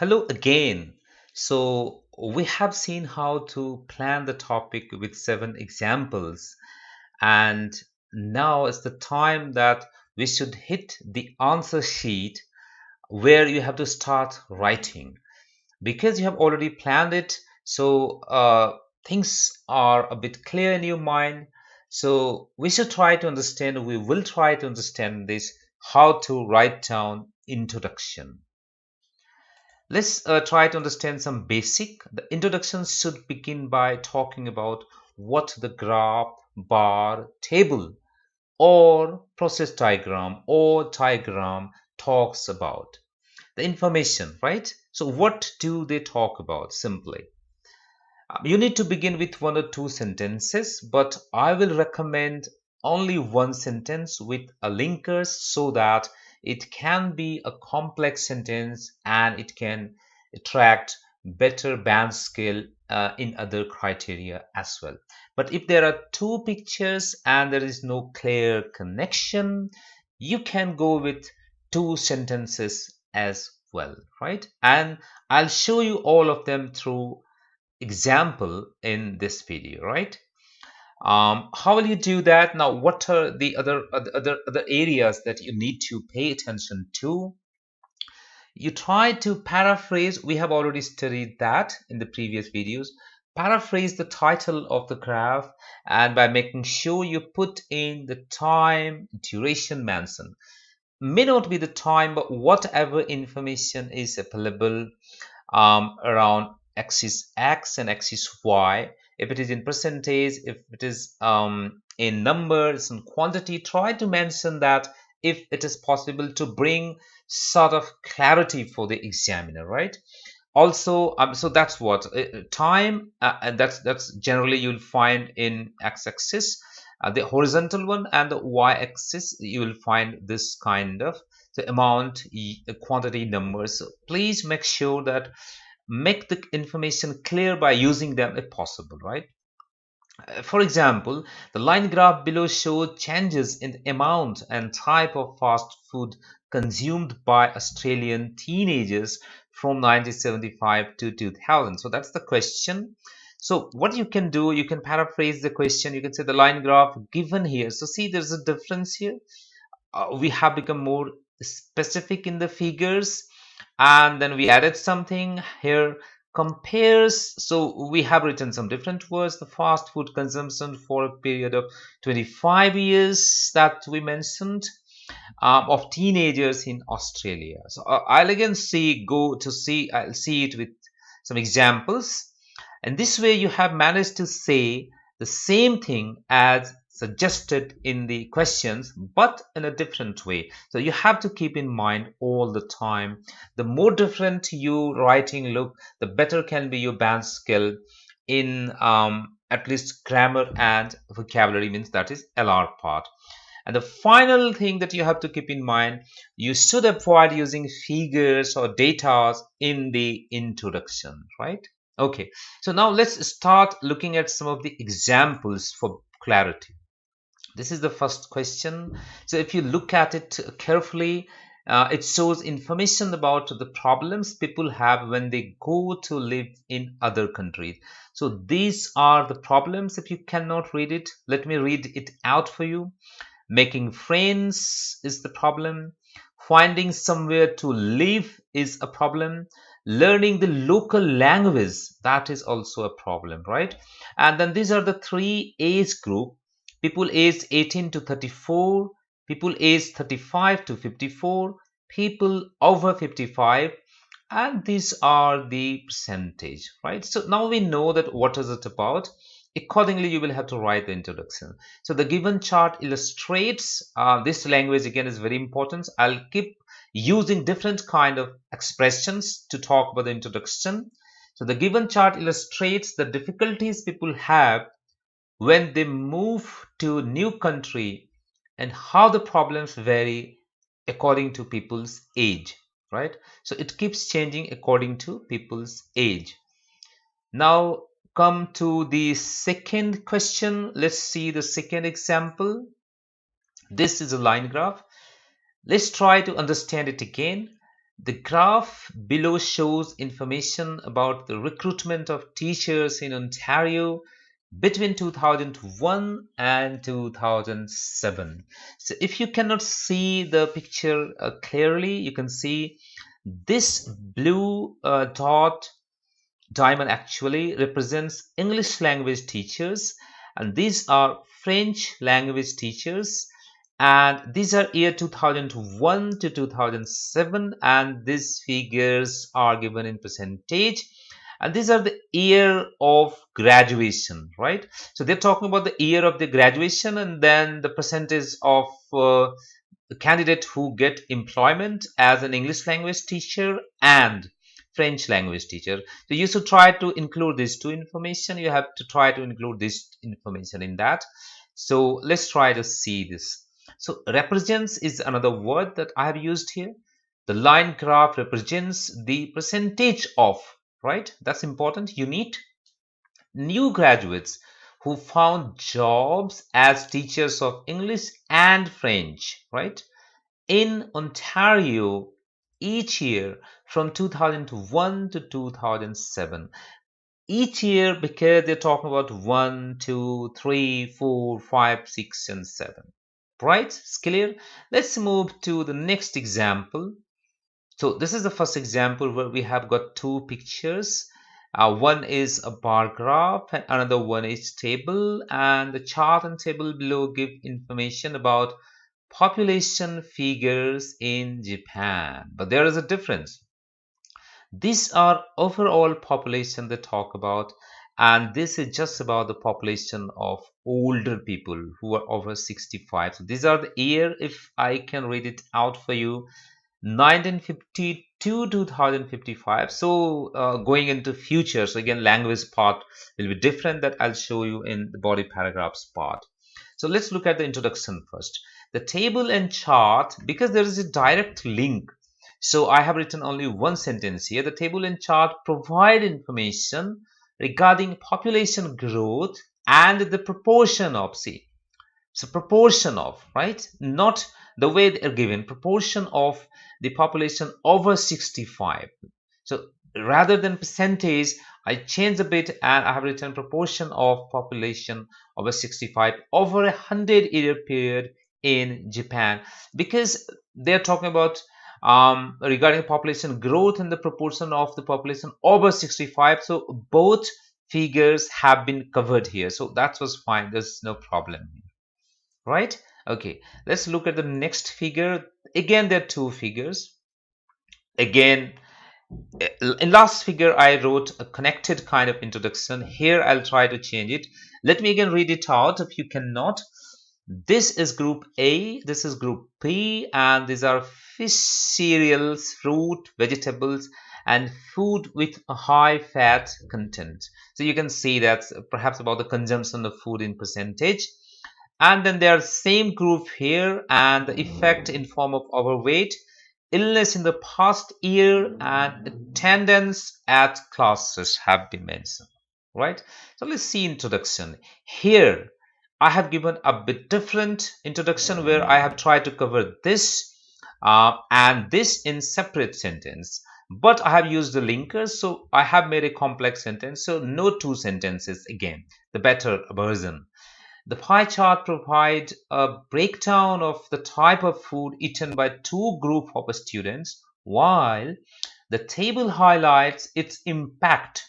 Hello again. So, we have seen how to plan the topic with 7 examples, and now is the time that we should hit the answer sheet where you have to start writing because you have already planned it. So, things are a bit clear in your mind. So, we should try to understand, we will try to understand this how to write down introduction. Let's try to understand some basic. The introduction should begin by talking about what the graph, bar, table, or process diagram or diagram talks about. The information, right? So, what do they talk about simply? You need to begin with 1 or 2 sentences, but I will recommend only one sentence with a linkers so that it can be a complex sentence and it can attract better band scale in other criteria as well. But if there are 2 pictures and there is no clear connection, you can go with 2 sentences as well, right? And I'll show you all of them through example in this video, right? How will you do that? Now, what are the other areas that you need to pay attention to? You try to paraphrase. We have already studied that in the previous videos. Paraphrase the title of the graph, and by making sure you put in the time duration mentioned. May not be the time, but whatever information is available around axis x and axis y. If it is in percentage, if it is in numbers and quantity, try to mention that if it is possible to bring sort of clarity for the examiner, right? Also, so that's what time, and that's generally you'll find in x-axis, the horizontal one, and the y-axis you will find this kind of the amount, quantity, numbers. So please make sure that make the information clear by using them if possible, right? For example, the line graph below shows changes in the amount and type of fast food consumed by Australian teenagers from 1975 to 2000. So that's the question. So what you can do, you can paraphrase the question. You can say the line graph given here. So see, there's a difference here. We have become more specific in the figures, and then we added something here compares. So we have written some different words. The fast food consumption for a period of 25 years that we mentioned, of teenagers in Australia. So I'll again I'll see it with some examples, and this way you have managed to say the same thing as suggested in the questions, but in a different way. So you have to keep in mind all the time, the more different you writing look, the better can be your band skill in at least grammar and vocabulary, means that is LR part. And the final thing that you have to keep in mind, you should avoid using figures or data in the introduction, right? Okay, so now let's start looking at some of the examples for clarity. This is the first question. So if you look at it carefully, it shows information about the problems people have when they go to live in other countries. So these are the problems. If you cannot read it, let me read it out for you. Making friends is the problem. Finding somewhere to live is a problem. Learning the local language, that is also a problem, right? And then these are the 3 age group: people aged 18 to 34, people aged 35 to 54, people over 55, and these are the percentage, right? So now we know that what is it about. Accordingly, you will have to write the introduction. So the given chart illustrates, this language again is very important. I'll keep using different kind of expressions to talk about the introduction. So the given chart illustrates the difficulties people have when they move to a new country and how the problems vary according to people's age, right? So it keeps changing according to people's age. Now come to the second question. Let's see the second example. This is a line graph. Let's try to understand it again. The graph below shows information about the recruitment of teachers in Ontario between 2001 and 2007. So if you cannot see the picture clearly, you can see this blue dot diamond actually represents English language teachers, and these are French language teachers, and these are year 2001 to 2007, and these figures are given in percentage, and these are the year of graduation, right? So they're talking about the year of the graduation, and then the percentage of the candidate who get employment as an English language teacher and French language teacher. So you should try to include these two information. You have to try to include this information in that. So let's try to see this. So represents is another word that I have used here. The line graph represents the percentage of, right? That's important. You need new graduates who found jobs as teachers of English and French, right? In Ontario each year from 2001 to 2007. Each year because they're talking about 1, 2, 3, 4, 5, 6, and 7. Right? It's clear? Let's move to the next example. So this is the first example where we have got two pictures. One is a bar graph and another one is table, and the chart and table below give information about population figures in Japan. But there is a difference. These are overall population they talk about, and this is just about the population of older people who are over 65. So these are the year, if I can read it out for you, 1950 to 2055. So going into future, so again language part will be different, that I'll show you in the body paragraphs part. So let's look at the introduction first. The table and chart, because there is a direct link, so I have written only one sentence here. The table and chart provide information regarding population growth and the proportion of, see, so proportion of, right? Not the way they are given, proportion of the population over 65. So rather than percentage, I changed a bit and I have written proportion of population over 65 over 100-year period in Japan, because they're talking about regarding population growth and the proportion of the population over 65. So both figures have been covered here. So that was fine. There's no problem here, right? Okay, let's look at the next figure. Again, there are two figures. Again, in last figure I wrote a connected kind of introduction. Here I'll try to change it. Let me again read it out if you cannot. This is group A, this is group B, and these are fish, cereals, fruit, vegetables, and food with a high fat content. So you can see that's perhaps about the consumption of food in percentage. And then there are same group here, and the effect in form of overweight, illness in the past year, and attendance at classes have been mentioned, right? So let's see introduction. Here I have given a bit different introduction where I have tried to cover this and this in separate sentence, but I have used the linkers, so I have made a complex sentence. So no two sentences, again the better version. The pie chart provides a breakdown of the type of food eaten by two groups of students, while the table highlights its impact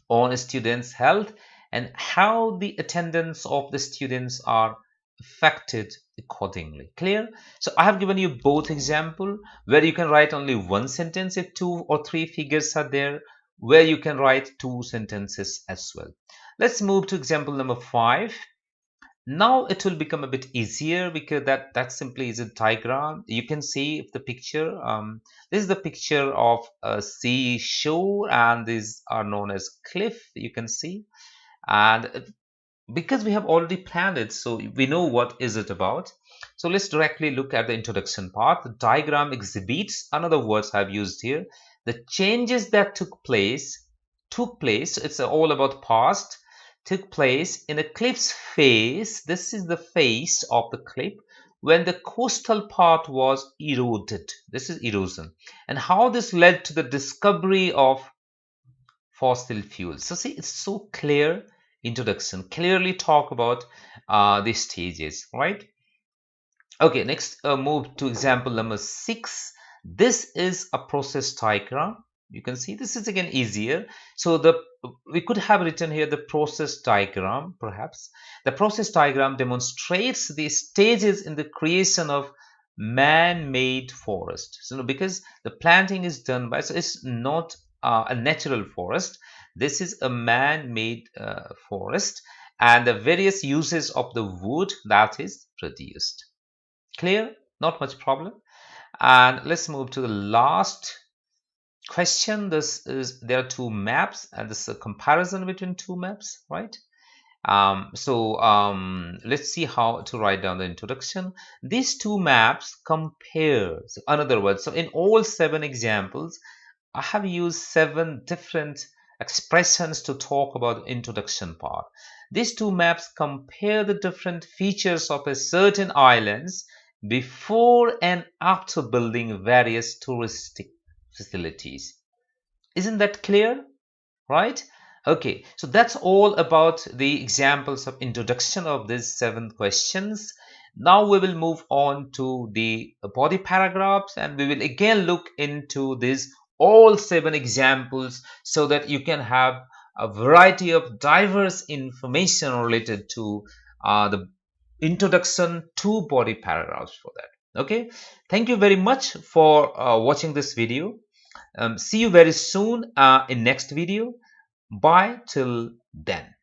on students' health and how the attendance of the students are affected accordingly. Clear? So I have given you both example where you can write only one sentence if two or three figures are there, where you can write two sentences as well. Let's move to example number 5. Now it will become a bit easier because that simply is a diagram. You can see if the picture, this is the picture of a seashore, and these are known as cliff, you can see. And because we have already planned it, so we know what is it about. So let's directly look at the introduction part. The diagram exhibits, another words I've used here, the changes that took place, it's all about past, took place in a cliff's face. This is the face of the cliff, when the coastal part was eroded. This is erosion. And how this led to the discovery of fossil fuels. So see, it's so clear introduction. Clearly talk about these stages, right? Okay, next move to example number 6. This is a process diagram. You can see this is again easier. So we could have written here the process diagram, perhaps. The process diagram demonstrates the stages in the creation of man-made forest. So because the planting is done by, so it's not a natural forest. This is a man-made forest, and the various uses of the wood that is produced. Clear? Not much problem. And let's move to the last question. There are two maps, and this is a comparison between two maps, right? Let's see how to write down the introduction. These two maps compare. So in other words, so in all 7 examples, I have used 7 different expressions to talk about the introduction part. These two maps compare the different features of a certain islands before and after building various touristic facilities. Isn't that clear? Right? Okay, so that's all about the examples of introduction of these 7 questions. Now we will move on to the body paragraphs, and we will again look into these all 7 examples so that you can have a variety of diverse information related to the introduction to body paragraphs for that. Okay, thank you very much for watching this video. See you very soon in next video. Bye till then.